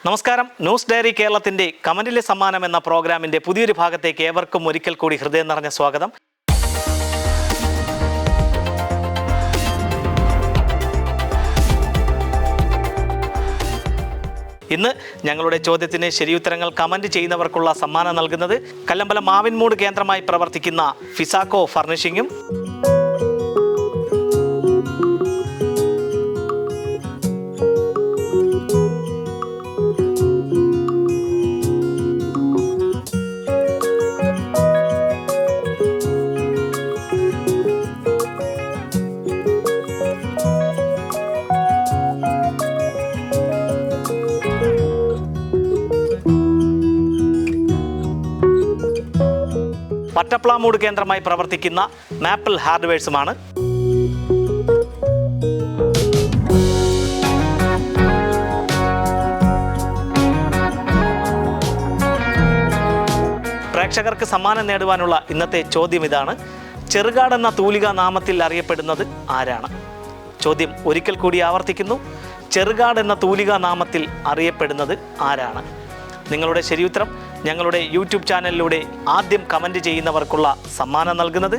നമസ്കാരം. News diary കേരളത്തിൻ്റെ കമന്റിലെ സമ്മാനം എന്ന പ്രോഗ്രാമിൻ്റെ പുതിയൊരു ഭാഗത്തേക്ക് ഏവർക്കും ഒരിക്കൽ കൂടി ഹൃദയം നിറഞ്ഞ സ്വാഗതം. ഇന്ന് ഞങ്ങളുടെ ചോദ്യത്തിന് ശരിയുത്തരങ്ങൾ കമന്റ് ചെയ്യുന്നവർക്കുള്ള സമ്മാനം നൽകുന്നത് കല്ലമ്പലം മാവിൻമൂട് കേന്ദ്രമായി പ്രവർത്തിക്കുന്ന ഫിസാക്കോ ഫർണിഷിങ്ങും വട്ടപ്ലാമൂട് കേന്ദ്രമായി പ്രവർത്തിക്കുന്ന മാപ്പിൾ ഹാർഡ്വെയർസുമാണ്. പ്രേക്ഷകർക്ക് സമ്മാനം നേടുവാനുള്ള ഇന്നത്തെ ചോദ്യം ഇതാണ്: ചെറുകാട് എന്ന തൂലികാ നാമത്തിൽ അറിയപ്പെടുന്നത് ആരാണ്? ചോദ്യം ഒരിക്കൽ കൂടി ആവർത്തിക്കുന്നു: ചെറുകാട് എന്ന തൂലികാ നാമത്തിൽ അറിയപ്പെടുന്നത് ആരാണ്? നിങ്ങളുടെ ശരിയുത്തരം ഞങ്ങളുടെ യൂട്യൂബ് ചാനലിലൂടെ ആദ്യം കമൻറ്റ് ചെയ്യുന്നവർക്കുള്ള സമ്മാനം നൽകുന്നത്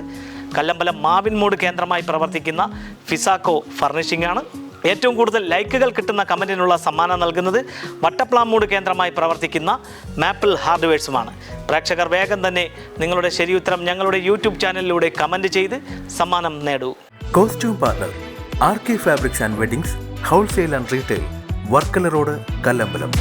കല്ലമ്പലം മാവിൻമൂട് കേന്ദ്രമായി പ്രവർത്തിക്കുന്ന ഫിസാക്കോ ഫർണിഷിംഗ് ആണ്. ഏറ്റവും കൂടുതൽ ലൈക്കുകൾ കിട്ടുന്ന കമൻറ്റിനുള്ള സമ്മാനം നൽകുന്നത് വട്ടപ്ലാമൂട് കേന്ദ്രമായി പ്രവർത്തിക്കുന്ന മാപ്പിൾ ഹാർഡ്വെയർസുമാണ്. പ്രേക്ഷകർ വേഗം തന്നെ നിങ്ങളുടെ ശരിയുത്തരം ഞങ്ങളുടെ യൂട്യൂബ് ചാനലിലൂടെ കമൻറ്റ് ചെയ്ത് സമ്മാനം നേടൂ. Costume partner RK fabrics and weddings, wholesale and retail, Varkala road, Kallambalam.